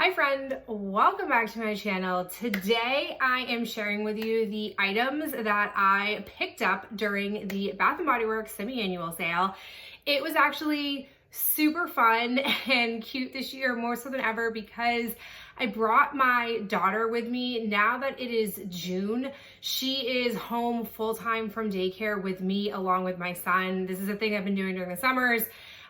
Hi friend, welcome back to my channel. Today I am sharing with you the items that I picked up during the Bath & Body Works semi-annual sale. It was actually super fun and cute this year, more so than ever, because I brought my daughter with me. Now that it is June, she is home full-time from daycare with me along with my son. This is a thing I've been doing during the summers.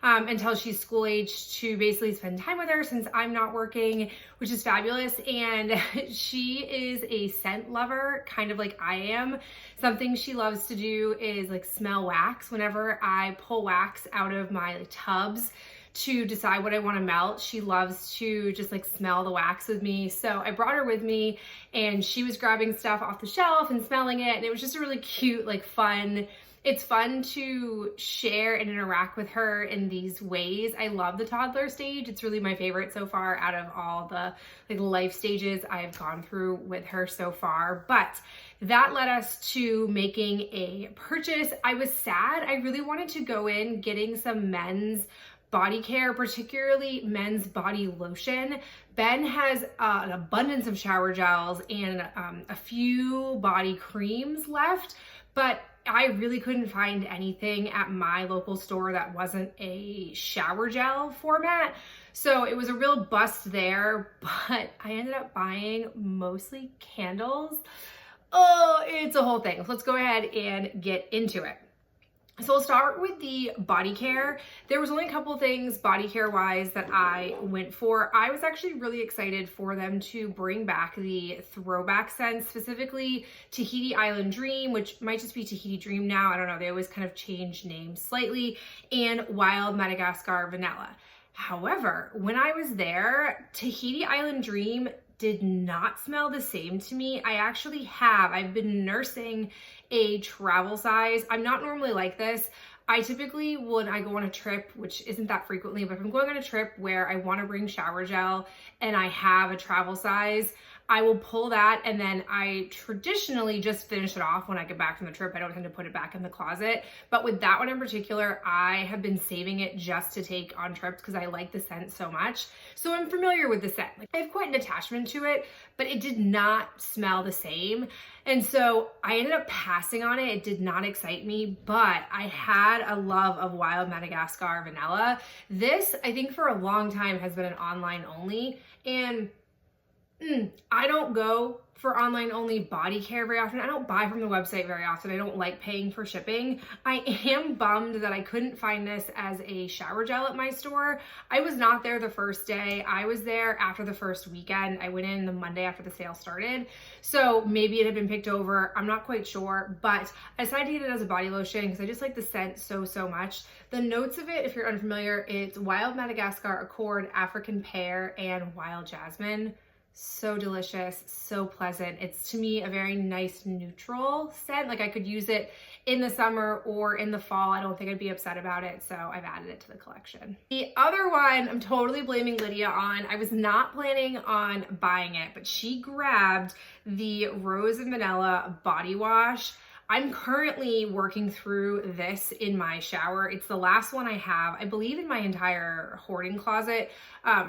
Until she's school age, to basically spend time with her since I'm not working, which is fabulous. And she is a scent lover, kind of like I am. Something she loves to do is like smell wax. Whenever I pull wax out of my tubs to decide what I want to melt, she loves to just like smell the wax with me. So I brought her with me and she was grabbing stuff off the shelf and smelling it. And it was just a really cute, like fun. It's fun to share and interact with her in these ways. I love the toddler stage. It's really my favorite so far out of all the like life stages I've gone through with her so far. But that led us to making a purchase. I was sad. I really wanted to go in getting some men's body care, particularly men's body lotion. Ben has an abundance of shower gels and a few body creams left, but I really couldn't find anything at my local store that wasn't a shower gel format. So it was a real bust there, but I ended up buying mostly candles. Oh, it's a whole thing. So let's go ahead and get into it. So we'll start with the body care. There was only a couple things body care wise that I went for. I was actually really excited for them to bring back the throwback scents, specifically Tahiti Island Dream, which might just be Tahiti Dream now. I don't know. They always kind of change names slightly, and Wild Madagascar Vanilla. However, when I was there, Tahiti Island Dream did not smell the same to me. I've been nursing a travel size. I'm not normally like this. I typically, when I go on a trip, which isn't that frequently, but if I'm going on a trip where I want to bring shower gel and I have a travel size, I will pull that and then I traditionally just finish it off when I get back from the trip. I don't tend to put it back in the closet. But with that one in particular, I have been saving it just to take on trips because I like the scent so much. So I'm familiar with the scent. Like, I have quite an attachment to it, but it did not smell the same. And so I ended up passing on it. It did not excite me, but I had a love of Wild Madagascar Vanilla. This, I think for a long time, has been an online only. And I don't go for online only body care very often. I don't buy from the website very often. I don't like paying for shipping. I am bummed that I couldn't find this as a shower gel at my store. I was not there the first day. I was there after the first weekend. I went in the Monday after the sale started. So maybe it had been picked over. I'm not quite sure, but I decided to get it as a body lotion because I just like the scent so much. The notes of it, if you're unfamiliar, it's Wild Madagascar Accord, African Pear, and Wild Jasmine. So delicious, so pleasant. It's to me a very nice neutral scent. Like I could use it in the summer or in the fall. I don't think I'd be upset about it. So I've added it to the collection. The other one I'm totally blaming Lydia on. I was not planning on buying it, but she grabbed the Rose and Vanilla body wash. I'm currently working through this in my shower. It's the last one I have, I believe, in my entire hoarding closet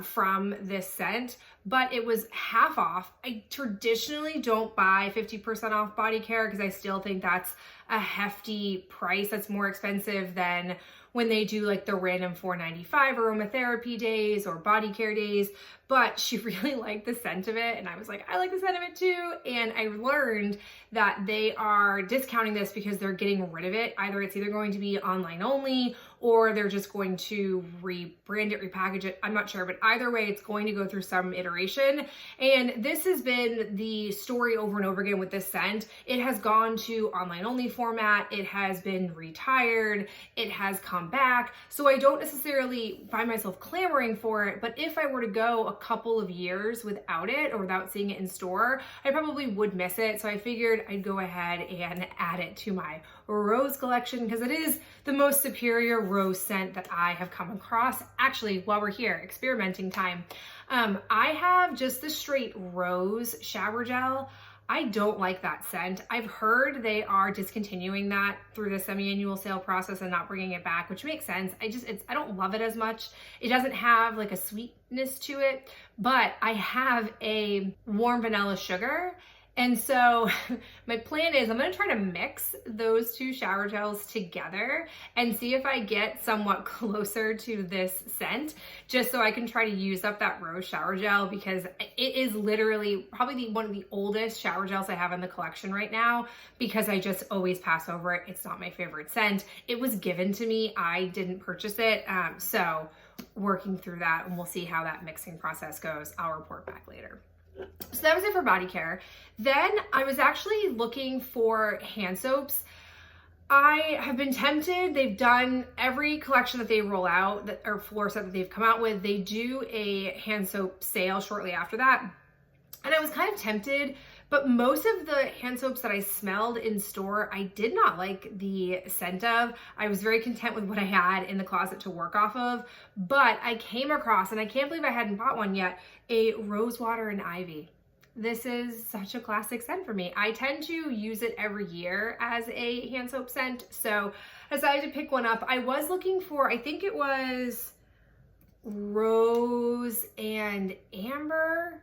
from this scent, but it was half off. I traditionally don't buy 50% off body care because I still think that's a hefty price. That's more expensive than when they do like the random $4.95 aromatherapy days or body care days. But she really liked the scent of it. And I was like, I like the scent of it too. And I learned that they are discounting this because they're getting rid of it. It's either going to be online only or they're just going to rebrand it, repackage it. I'm not sure, but either way, it's going to go through some iteration. And this has been the story over and over again with this scent. It has gone to online only format. It has been retired. It has come back. So I don't necessarily find myself clamoring for it, but if I were to go a couple of years without it or without seeing it in store, I probably would miss it. So I figured I'd go ahead and add it to my rose collection because it is the most superior rose scent that I have come across. Actually, while we're here, experimenting time. I have just the straight rose shower gel. I don't like that scent. I've heard they are discontinuing that through the semi-annual sale process and not bringing it back, which makes sense. I don't love it as much. It doesn't have like a sweetness to it, but I have a warm vanilla sugar. And so my plan is I'm gonna try to mix those two shower gels together and see if I get somewhat closer to this scent, just so I can try to use up that rose shower gel, because it is literally probably one of the oldest shower gels I have in the collection right now, because I just always pass over it. It's not my favorite scent. It was given to me, I didn't purchase it. So working through that, and we'll see how that mixing process goes. I'll report back later. So that was it for body care. Then I was actually looking for hand soaps. I have been tempted. They've done every collection that they roll out, or floor set that they've come out with. They do a hand soap sale shortly after that. And I was kind of tempted, but most of the hand soaps that I smelled in store, I did not like the scent of. I was very content with what I had in the closet to work off of, but I came across, and I can't believe I hadn't bought one yet, a rose water and ivy. This is such a classic scent for me. I tend to use it every year as a hand soap scent, so I decided to pick one up. I was looking for, I think it was rose and amber.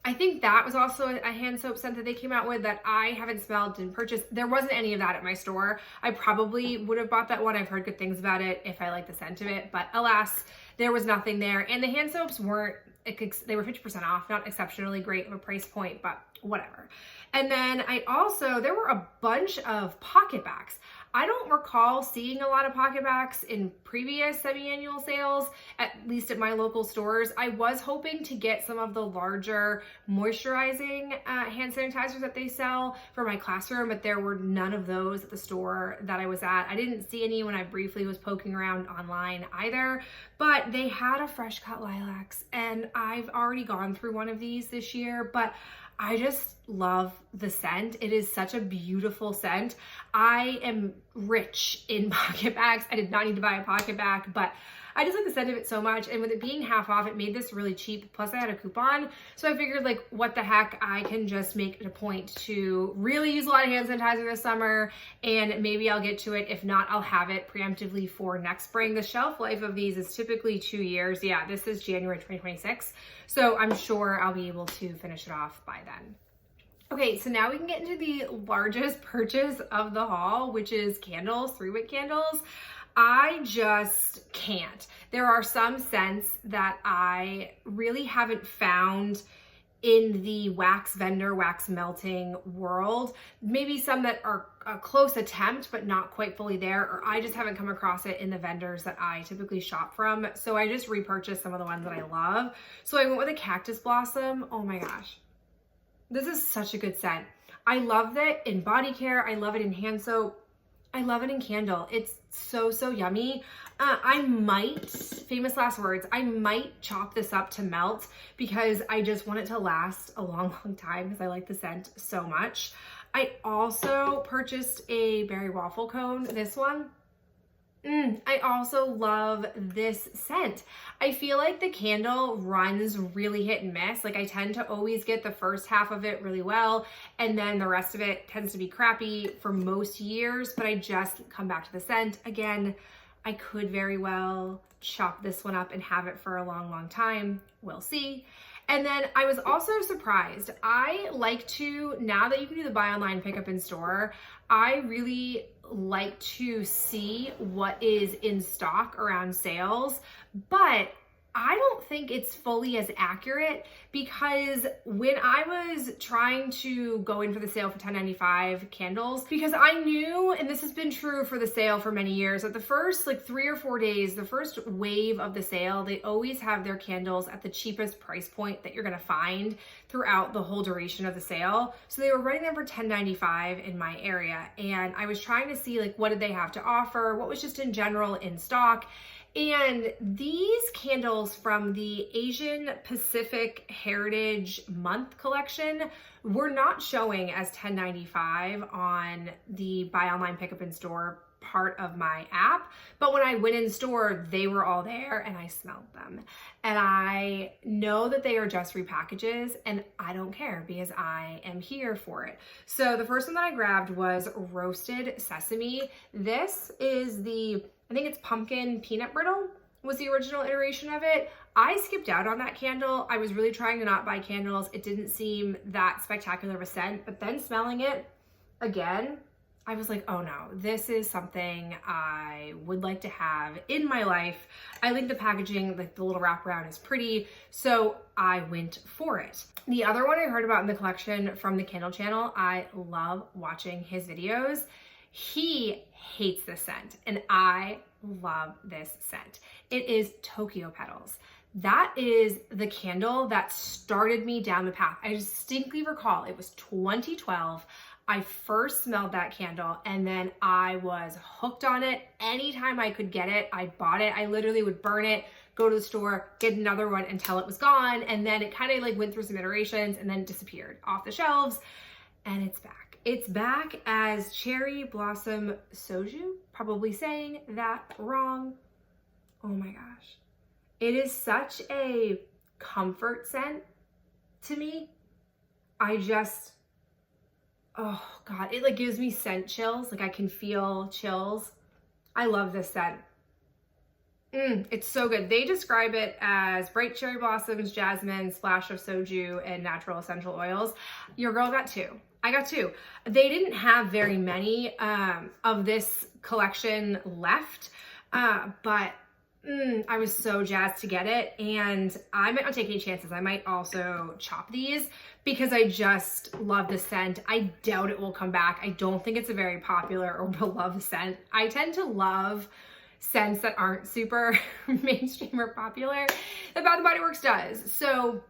I think that was also a hand soap scent that they came out with that I haven't smelled, didn't purchase. There wasn't any of that at my store. I probably would have bought that one. I've heard good things about it if I like the scent of it, but alas, there was nothing there. And the hand soaps weren't, they were 50% off, not exceptionally great of a price point, but whatever. And then there were a bunch of Pocketbacs. I don't recall seeing a lot of Pocketbacs in previous semi-annual sales, at least at my local stores. I was hoping to get some of the larger moisturizing hand sanitizers that they sell for my classroom, but there were none of those at the store that I was at. I didn't see any when I briefly was poking around online either, but they had a fresh cut lilacs, and I've already gone through one of these this year, but I just love the scent. It is such a beautiful scent. I am rich in Pocketbacs. I did not need to buy a Pocketbac, but I just like the scent of it so much. And with it being half off, it made this really cheap. Plus I had a coupon. So I figured, like, what the heck, I can just make it a point to really use a lot of hand sanitizer this summer, and maybe I'll get to it. If not, I'll have it preemptively for next spring. The shelf life of these is typically 2 years. Yeah, this is January 2026. So I'm sure I'll be able to finish it off by then. Okay, so now we can get into the largest purchase of the haul, which is candles, 3 wick candles. I just can't. There are some scents that I really haven't found in the wax vendor, wax melting world. Maybe some that are a close attempt, but not quite fully there, or I just haven't come across it in the vendors that I typically shop from. So I just repurchased some of the ones that I love. So I went with a cactus blossom. Oh my gosh. This is such a good scent. I love it in body care. I love it in hand soap. I love it in candle. It's so, so yummy. I might, famous last words, I might chop this up to melt because I just want it to last a long, long time because I like the scent so much. I also purchased a berry waffle cone, this one. I also love this scent. I feel like the candle runs really hit and miss. Like, I tend to always get the first half of it really well, and then the rest of it tends to be crappy for most years, but I just come back to the scent. Again, I could very well chop this one up and have it for a long, long time. We'll see. And then I was also surprised. I like to, now that you can do the buy online, pick up in store, I really like to see what is in stock around sales, but I don't think it's fully as accurate, because when I was trying to go in for the sale for $10.95 candles, because I knew, and this has been true for the sale for many years, that the first like 3 or 4 days, the first wave of the sale, they always have their candles at the cheapest price point that you're gonna find throughout the whole duration of the sale. So they were running them for $10.95 in my area, and I was trying to see, like, what did they have to offer, what was just in general in stock. And these candles from the Asian Pacific Heritage Month collection were not showing as $10.95 on the buy online, pick up in store part of my app, but when I went in store, they were all there and I smelled them. And I know that they are just repackages and I don't care because I am here for it. So the first one that I grabbed was roasted sesame. This is I think it's pumpkin peanut brittle was the original iteration of it. I skipped out on that candle. I was really trying to not buy candles. It didn't seem that spectacular of a scent, but then smelling it again, I was like, oh no, this is something I would like to have in my life. I think the packaging, like the little wraparound is pretty, so I went for it. The other one I heard about in the collection from the Candle Channel, I love watching his videos. He hates this scent and I love this scent. It is Tokyo Petals. That is the candle that started me down the path. I distinctly recall it was 2012. I first smelled that candle and then I was hooked on it. Anytime I could get it, I bought it. I literally would burn it, go to the store, get another one until it was gone. And then it kind of like went through some iterations and then disappeared off the shelves, and it's back. It's back as Cherry Blossom Soju, probably saying that wrong. Oh my gosh. It is such a comfort scent to me. Oh God, it like gives me scent chills. Like I can feel chills. I love this scent. It's so good. They describe it as bright cherry blossoms, jasmine, splash of soju, and natural essential oils. Your girl got two. I got two. They didn't have very many of this collection left, but I was so jazzed to get it, and I might not take any chances. I might also chop these because I just love the scent. I doubt it will come back. I don't think it's a very popular or beloved scent. I tend to love scents that aren't super mainstream or popular. The Bath & Body Works does. So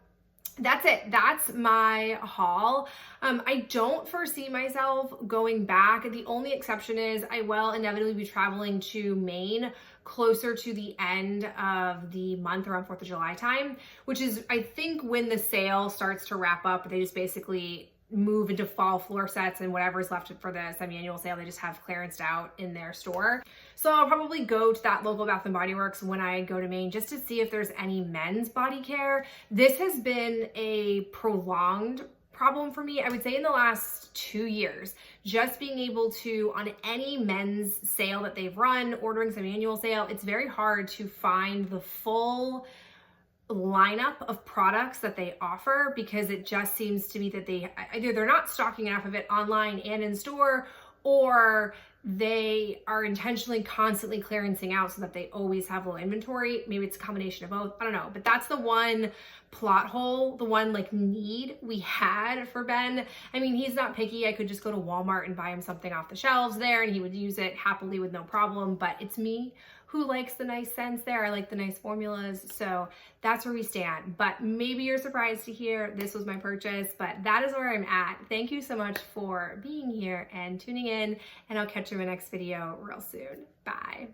that's it. That's my haul. I don't foresee myself going back. The only exception is I will inevitably be traveling to Maine closer to the end of the month, around 4th of July time, which is, I think, when the sale starts to wrap up. They just basically move into fall floor sets, and whatever's left for the semi-annual sale, they just have clearanced out in their store. So I'll probably go to that local Bath & Body Works when I go to Maine just to see if there's any men's body care. This has been a prolonged problem for me, I would say, in the last 2 years. Just being able to, on any men's sale that they've run, ordering semi-annual sale, it's very hard to find the full lineup of products that they offer, because it just seems to me that either they're not stocking enough of it online and in store, or they are intentionally constantly clearancing out so that they always have low inventory. Maybe it's a combination of both. I don't know. But that's the one plot hole, the one like need we had for Ben. I mean, he's not picky. I could just go to Walmart and buy him something off the shelves there and he would use it happily with no problem. But it's me who likes the nice scents there. I like the nice formulas. So that's where we stand. But maybe you're surprised to hear this was my purchase, but that is where I'm at. Thank you so much for being here and tuning in, and I'll catch you in my next video real soon. Bye.